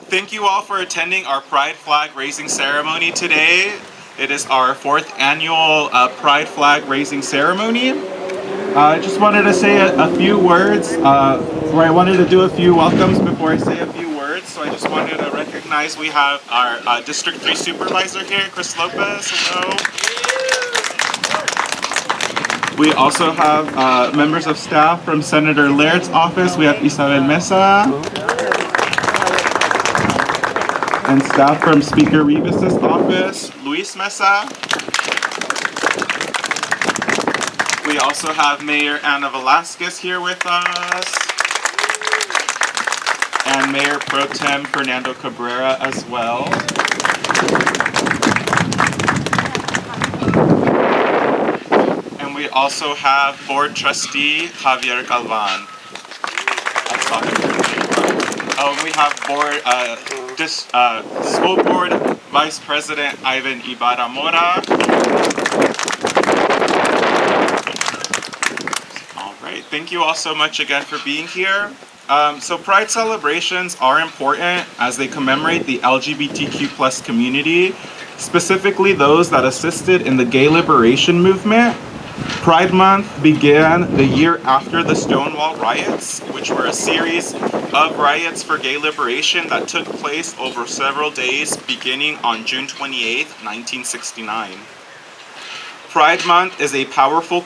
Thank you all for attending our Pride Flag Raising Ceremony today. It is our 4th annual Pride Flag Raising Ceremony. I just wanted to say a few words, or I wanted to do a few welcomes before I say a few words. So I just wanted to recognize we have our District 3 Supervisor here, Chris Lopez. Hello. We also have members of staff from Senator Laird's office. We have Isabel Mesa. And staff from Speaker Rivas' office, Luis Mesa. We also have Mayor Ana Velasquez here with us. And Mayor Pro Tem Fernando Cabrera as well. And we also have Board Trustee Javier Galvan. We have School Board Vice President Ivan Ibarra Mora. All right, thank you all so much again for being here. So Pride celebrations are important as they commemorate the LGBTQ+ community, specifically those that assisted in the gay liberation movement. Pride Month began the year after the Stonewall riots, which were a series of riots for gay liberation that took place over several days beginning on June 28, 1969. Pride Month is a powerful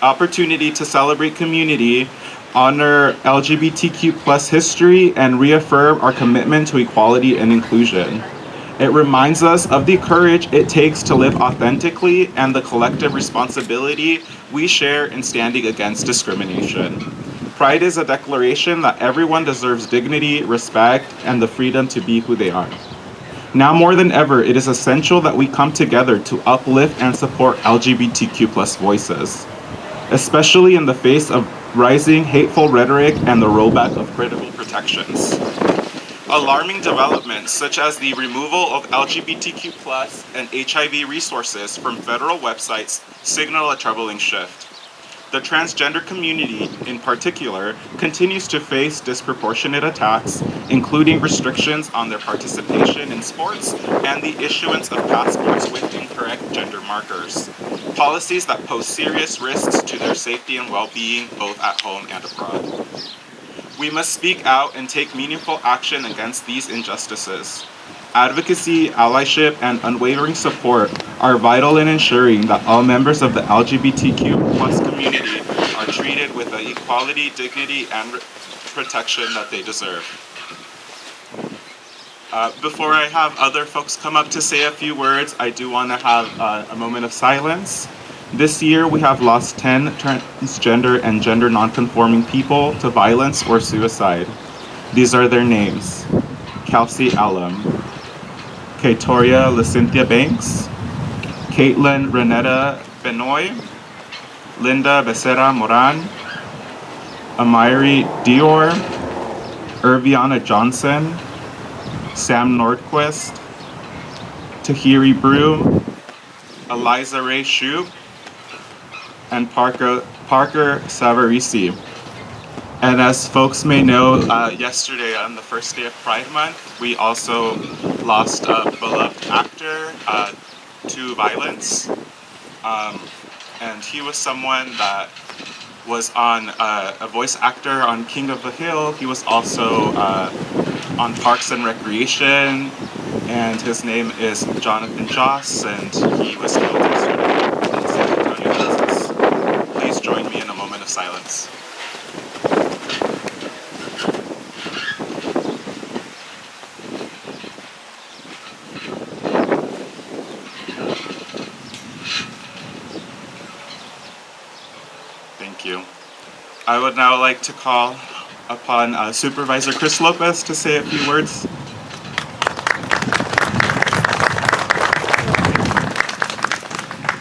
opportunity to celebrate community, honor LGBTQ+ history, and reaffirm our commitment to equality and inclusion. It reminds us of the courage it takes to live authentically and the collective responsibility we share in standing against discrimination. Pride is a declaration that everyone deserves dignity, respect, and the freedom to be who they are. Now more than ever, it is essential that we come together to uplift and support LGBTQ+ voices, especially in the face of rising hateful rhetoric and the rollback of critical protections. Alarming developments, such as the removal of LGBTQ+ and HIV resources from federal websites, signal a troubling shift. The transgender community, in particular, continues to face disproportionate attacks, including restrictions on their participation in sports and the issuance of passports with incorrect gender markers, policies that pose serious risks to their safety and well-being both at home and abroad. We must speak out and take meaningful action against these injustices. Advocacy, allyship, and unwavering support are vital in ensuring that all members of the LGBTQ+ community are treated with the equality, dignity, and protection that they deserve. Before I have other folks come up to say a few words, I do want to have a moment of silence. This year, we have lost 10 transgender and gender nonconforming people to violence or suicide. These are their names: Kelsey Alum, Katoria Lacynthia Banks, Caitlin Renetta Benoy, Linda Becerra Moran, Amiri Dior, Irviana Johnson, Sam Nordquist, Tahiri Broom, Eliza Ray Shoup, and Parker Savarisi. And as folks may know, yesterday on the first day of Pride Month, we also lost a beloved actor to violence. And he was someone that was on a voice actor on King of the Hill. He was also on Parks and Recreation, and his name is Jonathan Joss, and he was killed yesterday in San Antonio, Texas. Please join me in a moment of silence. Thank you. I would now like to call upon Supervisor Chris Lopez to say a few words.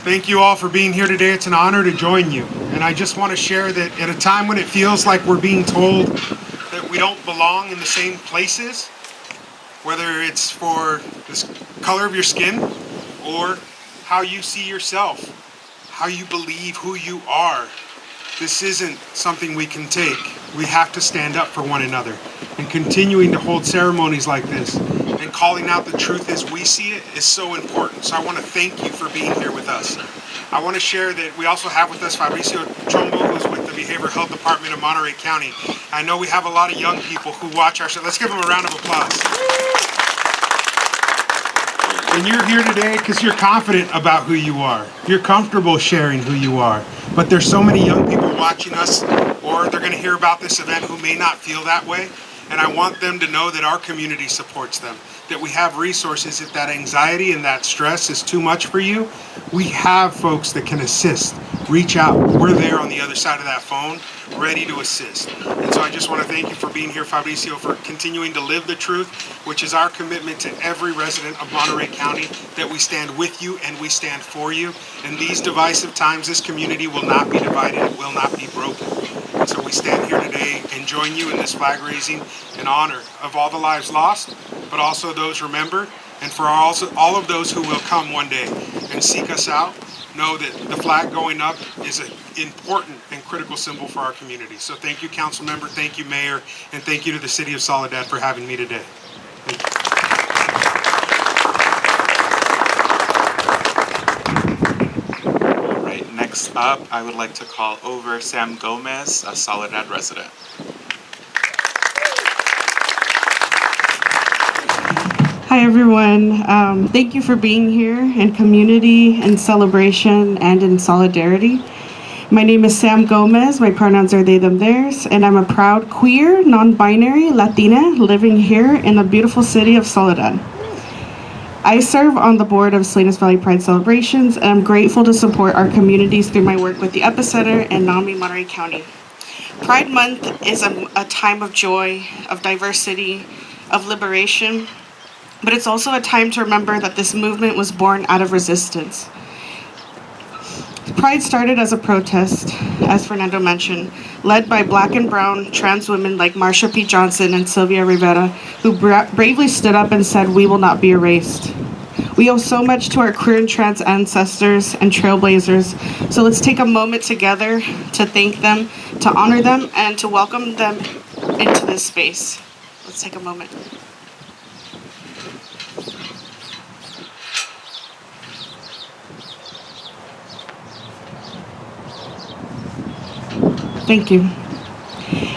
Thank you all for being here today. It's an honor to join you. And I just want to share that at a time when it feels like we're being told that we don't belong in the same places, whether it's for the color of your skin or how you see yourself, how you believe, who you are, This isn't something we can take. We have to stand up for one another. And continuing to hold ceremonies like this and calling out the truth as we see it is so important. So I want to thank you for being here with us. I want to share that we also have with us Fabricio Chombo, who's with the Behavioral Health Department of Monterey County. I know we have a lot of young people who watch our show. Let's give them a round of applause. And you're here today because you're confident about who you are. You're comfortable sharing who you are. But there's so many young people watching us, or they're going to hear about this event who may not feel that way. And I want them to know that our community supports them, that we have resources. If that anxiety and that stress is too much for you, we have folks that can assist. Reach out. We're there on the other side of that phone, ready to assist. And so I just want to thank you for being here, Fabricio, for continuing to live the truth, which is our commitment to every resident of Monterey County, that we stand with you and we stand for you. In these divisive times, this community will not be divided. It will not be broken. And so we stand here today and join you in this flag raising in honor of all the lives lost, but also those remembered, and for all of those who will come one day and seek us out. Know that the flag going up is an important and critical symbol for our community. So thank you, council member, thank you, mayor, and thank you to the City of Soledad for having me today. Thank you. All right, next up, I would like to call over Sam Gomez, a Soledad resident. Hi everyone, thank you for being here in community, in celebration, and in solidarity. My name is Sam Gomez, my pronouns are they, them, theirs, and I'm a proud queer, non-binary Latina living here in the beautiful city of Soledad. I serve on the board of Salinas Valley Pride Celebrations, and I'm grateful to support our communities through my work with the Epicenter and NAMI Monterey County. Pride Month is a time of joy, of diversity, of liberation. But it's also a time to remember that this movement was born out of resistance. Pride started as a protest, as Fernando mentioned, led by Black and brown trans women like Marsha P. Johnson and Sylvia Rivera, who bravely stood up and said, "We will not be erased." We owe so much to our queer and trans ancestors and trailblazers, so let's take a moment together to thank them, to honor them, and to welcome them into this space. Let's take a moment. Thank you.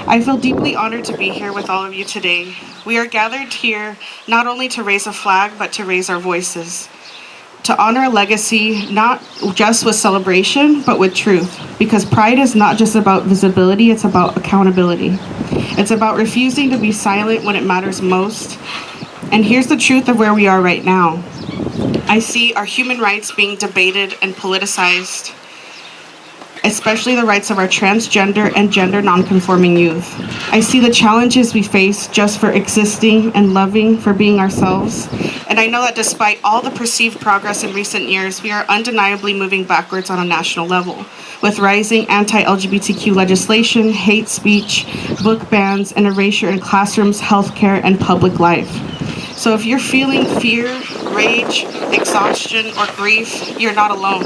I feel deeply honored to be here with all of you today. We are gathered here not only to raise a flag, but to raise our voices, to honor a legacy, not just with celebration, but with truth. Because pride is not just about visibility, it's about accountability. It's about refusing to be silent when it matters most. And here's the truth of where we are right now. I see our human rights being debated and politicized, especially the rights of our transgender and gender nonconforming youth. I see the challenges we face just for existing and loving, for being ourselves. And I know that despite all the perceived progress in recent years, we are undeniably moving backwards on a national level, with rising anti-LGBTQ legislation, hate speech, book bans, and erasure in classrooms, healthcare, and public life. So if you're feeling fear, rage, exhaustion, or grief, you're not alone.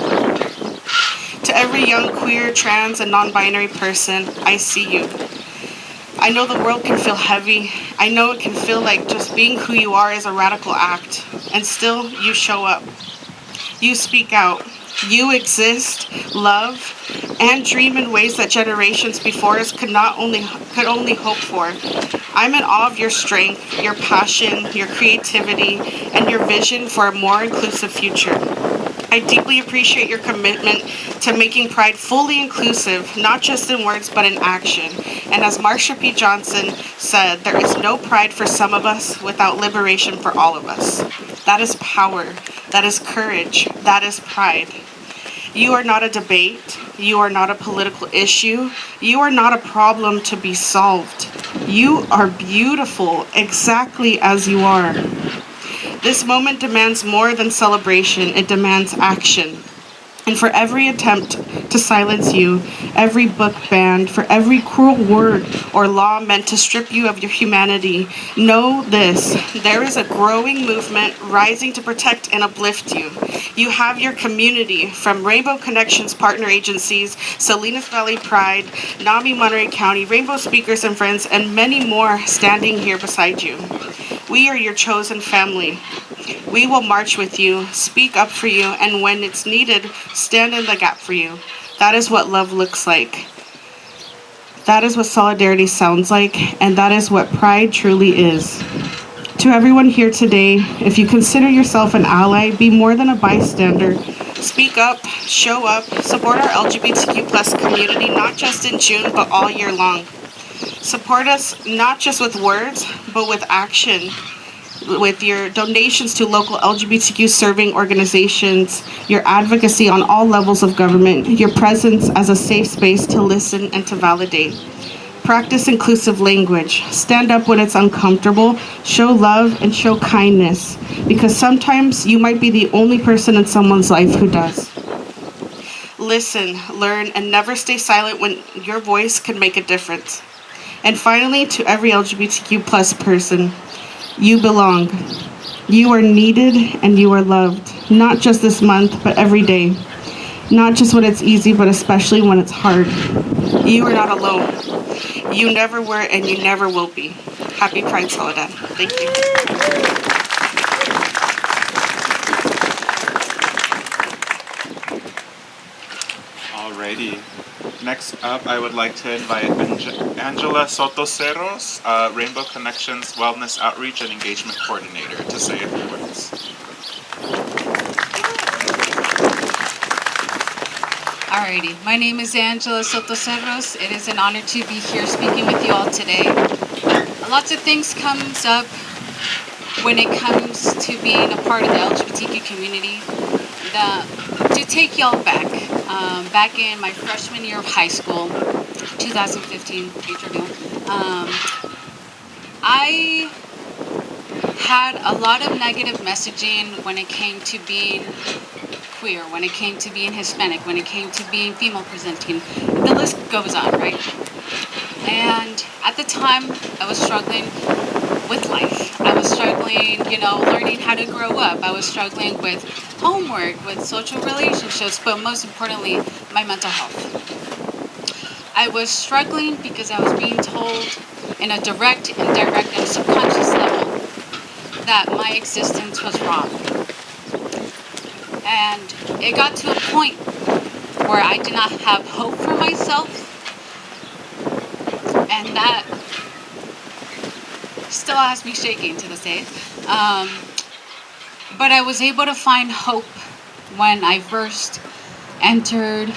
To every young queer, trans, and non-binary person, I see you. I know the world can feel heavy. I know it can feel like just being who you are is a radical act, and still you show up. You speak out. You exist, love, and dream in ways that generations before us could only hope for. I'm in awe of your strength, your passion, your creativity, and your vision for a more inclusive future. I deeply appreciate your commitment to making Pride fully inclusive, not just in words, but in action. And as Marsha P. Johnson said, there is no pride for some of us without liberation for all of us. That is power. That is courage. That is pride. You are not a debate. You are not a political issue. You are not a problem to be solved. You are beautiful exactly as you are. This moment demands more than celebration. It demands action. And for every attempt to silence you, every book banned, for every cruel word or law meant to strip you of your humanity, know this: there is a growing movement rising to protect and uplift you. You have your community, from Rainbow Connections partner agencies, Salinas Valley Pride, NAMI Monterey County, Rainbow Speakers and Friends, and many more standing here beside you. We are your chosen family. We will march with you, speak up for you, and when it's needed, stand in the gap for you. That is what love looks like. That is what solidarity sounds like, and that is what pride truly is. To everyone here today, if you consider yourself an ally, be more than a bystander. Speak up, show up, support our LGBTQ plus community, not just in June, but all year long. Support us not just with words, but with action, with your donations to local LGBTQ serving organizations, your advocacy on all levels of government, your presence as a safe space to listen and to validate. Practice inclusive language. Stand up when it's uncomfortable. Show love and show kindness, because sometimes you might be the only person in someone's life who does. Listen, learn, and never stay silent when your voice can make a difference. And finally, to every LGBTQ plus person, you belong. You are needed and you are loved, not just this month, but every day. Not just when it's easy, but especially when it's hard. You are not alone. You never were and you never will be. Happy Pride Soledad. Thank you. Alrighty. Next up, I would like to invite Angela Sotoceros, Rainbow Connections Wellness Outreach and Engagement Coordinator, to say a few words. Alrighty, my name is Angela Sotoceros. It is an honor to be here speaking with you all today. Lots of things comes up when it comes to being a part of the LGBTQ community. To take y'all back, back in my freshman year of high school, 2015, I had a lot of negative messaging when it came to being queer, when it came to being Hispanic, when it came to being female presenting. The list goes on, right? And at the time, I was struggling with life. I was struggling, learning how to grow up. I was struggling with homework, with social relationships, but most importantly, my mental health. I was struggling because I was being told in a direct, indirect, and subconscious level that my existence was wrong. And it got to a point where I did not have hope for myself, and that still has me shaking to this day. But I was able to find hope when I first entered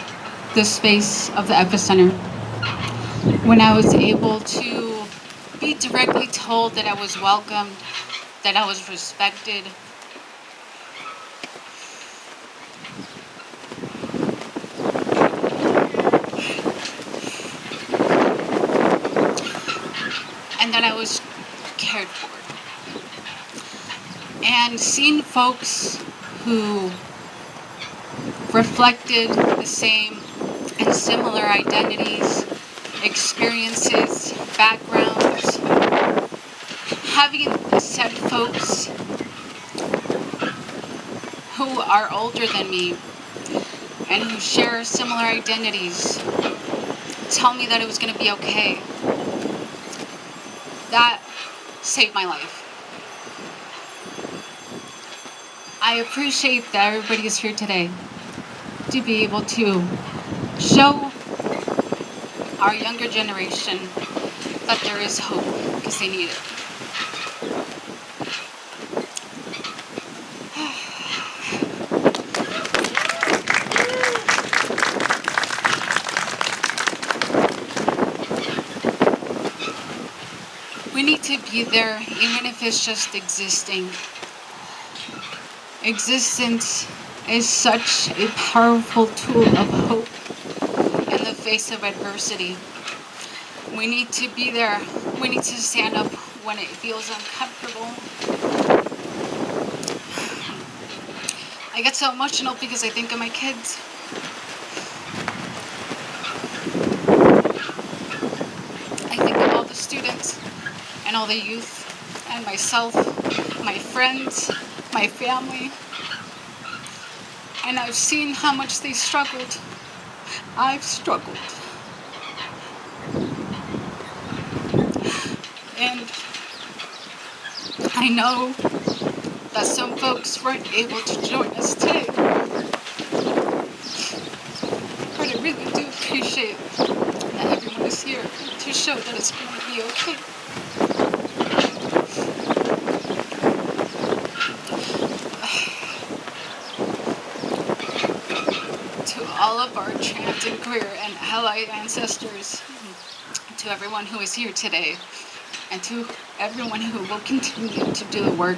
the space of the epicenter, when I was able to be directly told that I was welcome, that I was respected. And that I was cared for. And seeing folks who reflected the same and similar identities, experiences, backgrounds, having said folks who are older than me and who share similar identities tell me that it was going to be okay. That saved my life. I appreciate that everybody is here today to be able to show our younger generation that there is hope, because they need it. We need to be there, even if it's just existing. Existence is such a powerful tool of hope in the face of adversity. We need to be there. We need to stand up when it feels uncomfortable. I get so emotional because I think of my kids. and all the youth and myself, my friends, my family. And I've seen how much they struggled. I've struggled. And I know that some folks weren't able to join us today. But I really do appreciate that everyone is here to show that it's going to be okay. To all of our trans and queer and ally ancestors, to everyone who is here today, and to everyone who will continue to do the work,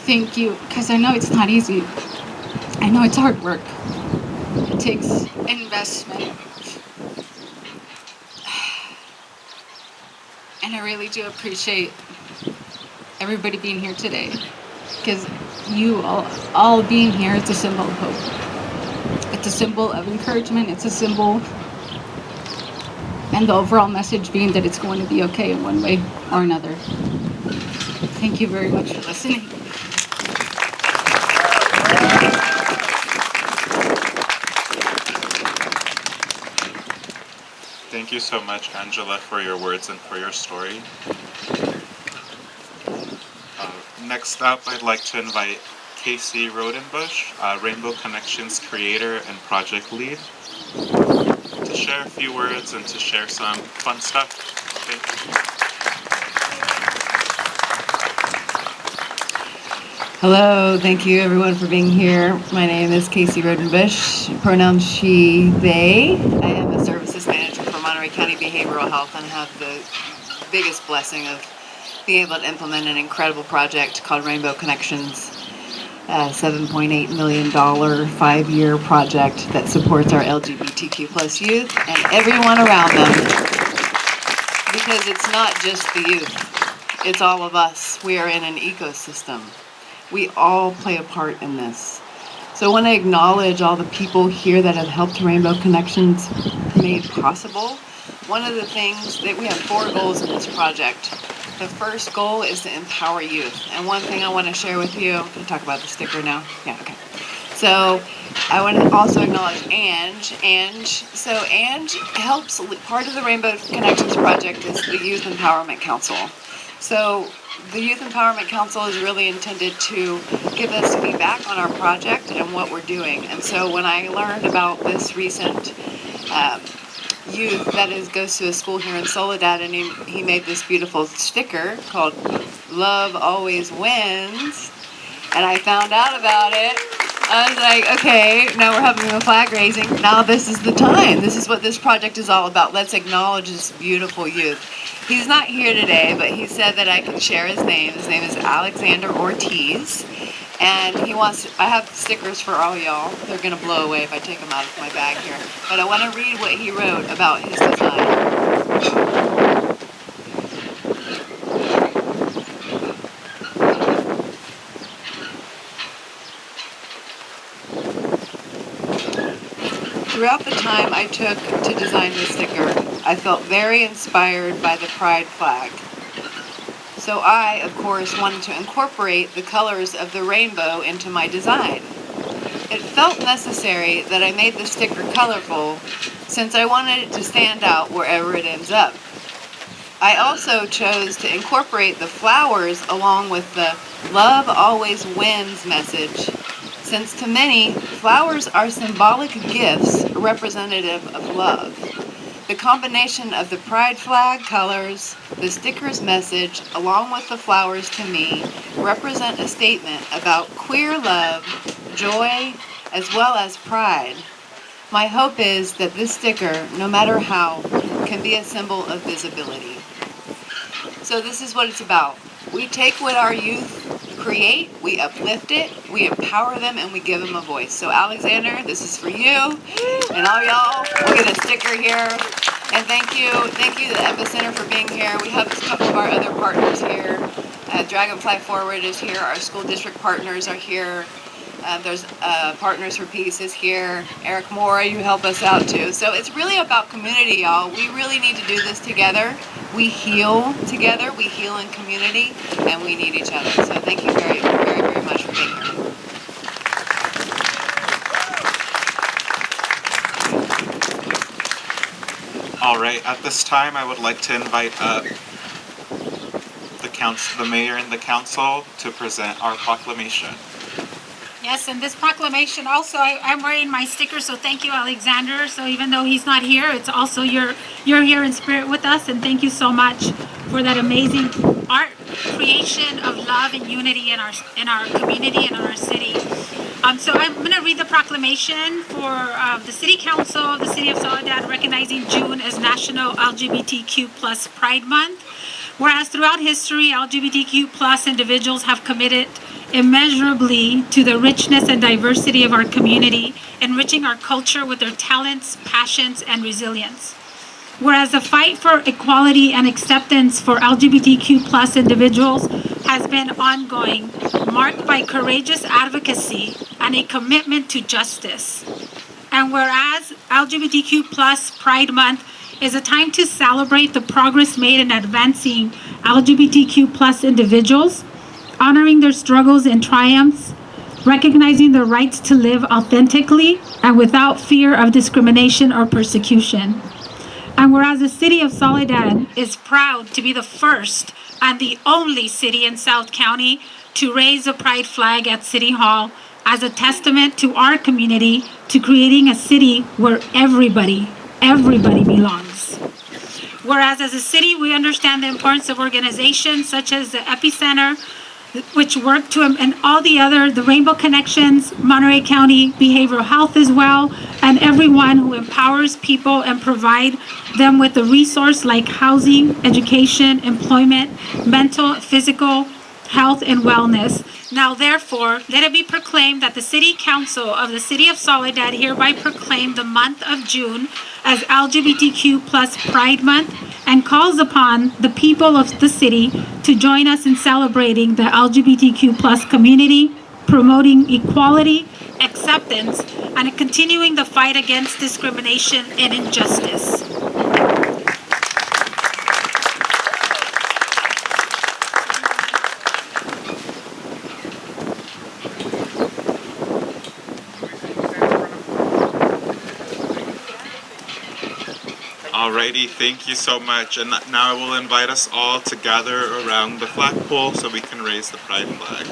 thank you, because I know it's not easy. I know it's hard work. It takes investment. And I really do appreciate everybody being here today, because you all being here is a symbol of hope. It's a symbol of encouragement. It's a symbol, and the overall message being that it's going to be okay in one way or another. Thank you very much for listening. Thank you so much, Angela, for your words and for your story. Next up, I'd like to invite Casey Rodenbush, Rainbow Connections creator and project lead, to share a few words and to share some fun stuff. Thank you. Hello, thank you everyone for being here. My name is Casey Rodenbush, pronouns she, they. I am a services manager for Monterey County Behavioral Health and have the biggest blessing of being able to implement an incredible project called Rainbow Connections, a $7.8 million 5-year project that supports our LGBTQ plus youth and everyone around them. Because it's not just the youth, it's all of us. We are in an ecosystem. We all play a part in this. So I want to acknowledge all the people here that have helped Rainbow Connections made possible. One of the things that we have 4 goals in this project. The first goal is to empower youth. And one thing I want to share with you, can I talk about the sticker now? Yeah, okay. So I want to also acknowledge Ange. So Ange helps, part of the Rainbow Connections project is the Youth Empowerment Council. So the Youth Empowerment Council is really intended to give us feedback on our project and what we're doing. And so when I learned about this recent youth that goes to a school here in Soledad, and he made this beautiful sticker called "Love Always Wins," and I found out about it. I was like, okay, now we're having a flag raising. Now this is the time. This is what this project is all about. Let's acknowledge this beautiful youth. He's not here today, but he said that I could share his name. His name is Alexander Ortiz. And I have stickers for all y'all. They're going to blow away if I take them out of my bag here. But I want to read what he wrote about his design. Throughout the time I took to design this sticker, I felt very inspired by the pride flag. So I, of course, wanted to incorporate the colors of the rainbow into my design. It felt necessary that I made the sticker colorful since I wanted it to stand out wherever it ends up. I also chose to incorporate the flowers along with the "Love Always Wins" message, since to many, flowers are symbolic gifts representative of love. The combination of the pride flag colors, the sticker's message, along with the flowers to me, represent a statement about queer love, joy, as well as pride. My hope is that this sticker, no matter how, can be a symbol of visibility. So this is what it's about. We take what our youth create, we uplift it, we empower them, and we give them a voice. So Alexander, this is for you, and all y'all, we'll get a sticker here. And thank you to the Epicenter for being here. We have a couple of our other partners here. Dragonfly Forward is here, our school district partners are here. There's Partners for Peace is here. Eric Moore, you help us out too. So it's really about community, y'all. We really need to do this together. We heal together. We heal in community, and we need each other. So thank you very, very, very much for being here. All right, at this time, I would like to invite up the mayor and the council to present our proclamation. Yes, and this proclamation also, I'm wearing my sticker, so thank you, Alexander. So even though he's not here, it's also you're here in spirit with us, and thank you so much for that amazing art creation of love and unity in our community and in our city. So I'm going to read the proclamation for the City Council of the City of Soledad recognizing June as National LGBTQ plus Pride Month. Whereas throughout history, LGBTQ plus individuals have committed immeasurably to the richness and diversity of our community, enriching our culture with their talents, passions, and resilience. Whereas the fight for equality and acceptance for LGBTQ plus individuals has been ongoing, marked by courageous advocacy and a commitment to justice. And whereas LGBTQ plus Pride Month is a time to celebrate the progress made in advancing LGBTQ plus individuals, honoring their struggles and triumphs, recognizing their rights to live authentically and without fear of discrimination or persecution. And whereas the City of Soledad is proud to be the first and the only city in South County to raise a pride flag at City Hall as a testament to our community to creating a city where everybody belongs. Whereas as a city, we understand the importance of organizations such as the Epicenter, which work to, and all the Rainbow Connections, Monterey County Behavioral Health as well, and everyone who empowers people and provide them with a resource like housing, education, employment, mental, physical health, and wellness. Now, therefore, let it be proclaimed that the City Council of the City of Soledad hereby proclaim the month of June as LGBTQ plus Pride Month and calls upon the people of the city to join us in celebrating the LGBTQ plus community, promoting equality, acceptance, and continuing the fight against discrimination and injustice. Alrighty, thank you so much. And now I will invite us all to gather around the flagpole so we can raise the pride flag.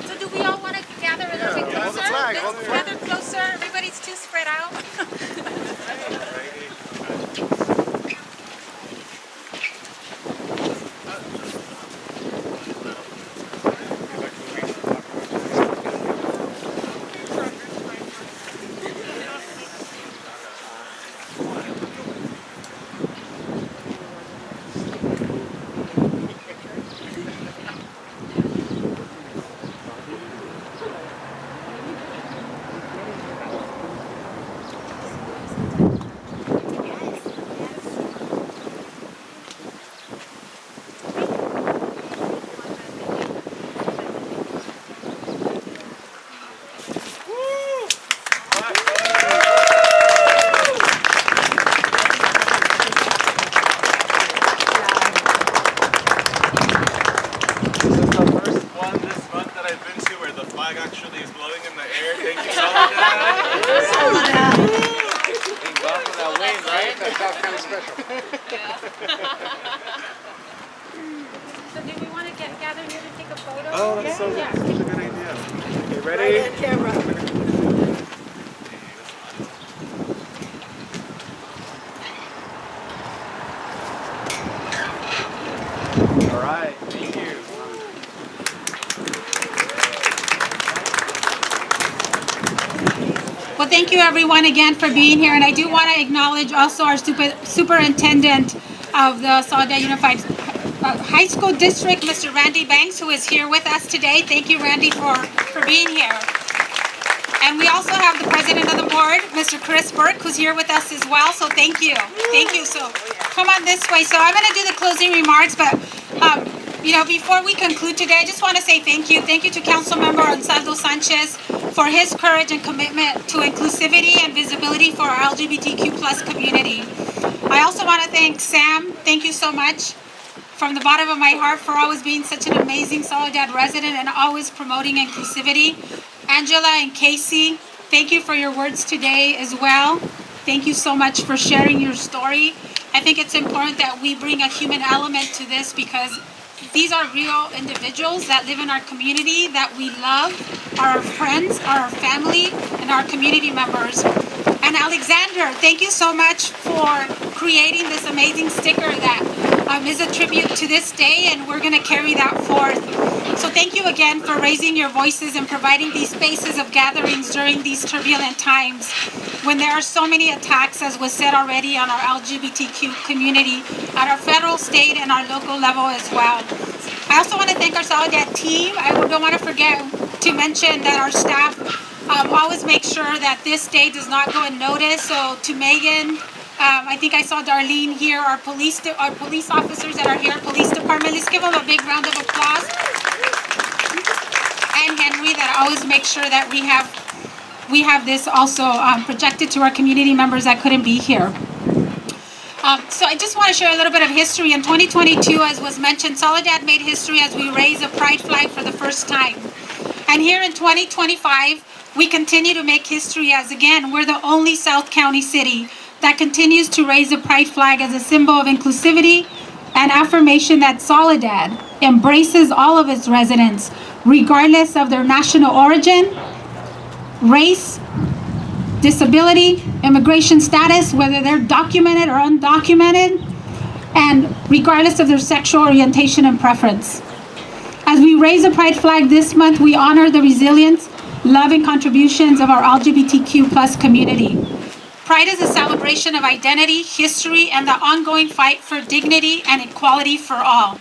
So do we all want to gather a little bit closer? Let's gather closer. Everybody's too spread out. Actually is blowing in the air. Thank you, Soledad. Thank God for that wind, right? That felt kind of special. So do we want to gather here to take a photo? Oh, that's so Yeah. such a good idea. Okay, ready? Right on camera. All right, thank you. Well, thank you everyone again for being here, and I do want to acknowledge also our superintendent of the Soledad Unified High School District, Mr. Randy Banks, who is here with us today. Thank you, Randy, for being here. And we also have the president of the board, Mr. Chris Burke, who's here with us as well. So thank you. Thank you. So come on this way. So I'm going to do the closing remarks, but Before we conclude today, I just want to say thank you. Thank you to Councilmember Ansaldo Sanchez for his courage and commitment to inclusivity and visibility for our LGBTQ plus community. I also want to thank Sam. Thank you so much from the bottom of my heart for always being such an amazing Soledad resident and always promoting inclusivity. Angela and Casey, thank you for your words today as well. Thank you so much for sharing your story. I think it's important that we bring a human element to this because these are real individuals that live in our community that we love, are our friends, are our family, and our community members. And Alexander, thank you so much for creating this amazing sticker that is a tribute to this day, and we're going to carry that forth. So thank you again for raising your voices and providing these spaces of gatherings during these turbulent times when there are so many attacks, as was said already, on our LGBTQ community at our federal, state, and our local level as well. I also want to thank our Soledad team. I don't want to forget to mention that our staff always make sure that this day does not go unnoticed. So to Megan, I think I saw Darlene here, our police officers that are here, police department. Let's give them a big round of applause. And Henry, that always makes sure that we have this also projected to our community members that couldn't be here. So I just want to share a little bit of history. In 2022, as was mentioned, Soledad made history as we raised a pride flag for the first time. And here in 2025, we continue to make history as, again, we're the only South County city that continues to raise a pride flag as a symbol of inclusivity and affirmation that Soledad embraces all of its residents, regardless of their national origin, race, disability, immigration status, whether they're documented or undocumented, and regardless of their sexual orientation and preference. As we raise a pride flag this month, we honor the resilience, love, and contributions of our LGBTQ plus community. Pride is a celebration of identity, history, and the ongoing fight for dignity and equality for all.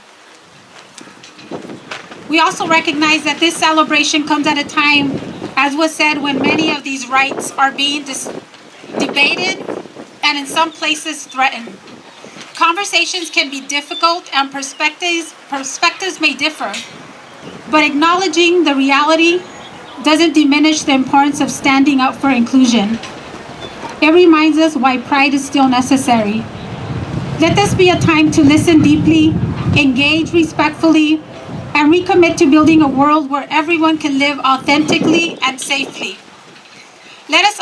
We also recognize that this celebration comes at a time, as was said, when many of these rights are being debated and in some places threatened. Conversations can be difficult and perspectives may differ, but acknowledging the reality doesn't diminish the importance of standing up for inclusion. It reminds us why pride is still necessary. Let this be a time to listen deeply, engage respectfully, and recommit to building a world where everyone can live authentically and safely. Let this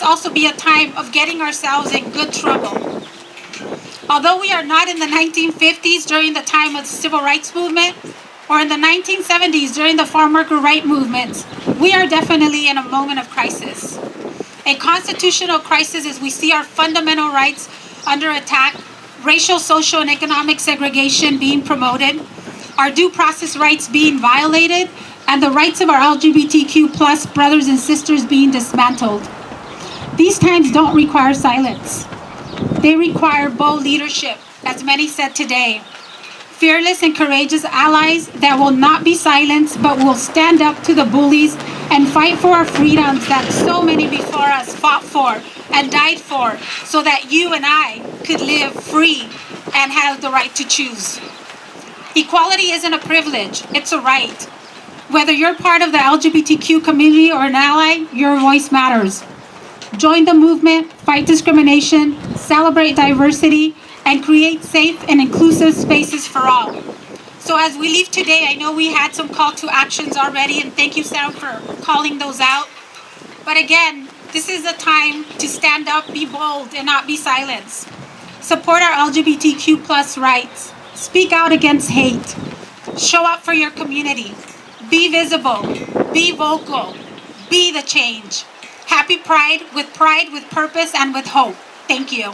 also be a time of getting ourselves in good trouble. Although we are not in the 1950s during the time of the Civil Rights Movement, or in the 1970s during the farm worker right movements, we are definitely in a moment of crisis. A constitutional crisis as we see our fundamental rights under attack, racial, social, and economic segregation being promoted, our due process rights being violated, and the rights of our LGBTQ plus brothers and sisters being dismantled. These times don't require silence. They require bold leadership, as many said today. Fearless and courageous allies that will not be silenced, but will stand up to the bullies and fight for our freedoms that so many before us fought for and died for, so that you and I could live free and have the right to choose. Equality isn't a privilege, it's a right. Whether you're part of the LGBTQ community or an ally, your voice matters. Join the movement, fight discrimination, celebrate diversity, and create safe and inclusive spaces for all. So as we leave today, I know we had some call to actions already, and thank you, Sam, for calling those out. But again, this is a time to stand up, be bold, and not be silenced. Support our LGBTQ plus rights. Speak out against hate. Show up for your community. Be visible. Be vocal. Be the change. Happy Pride with purpose and with hope. Thank you.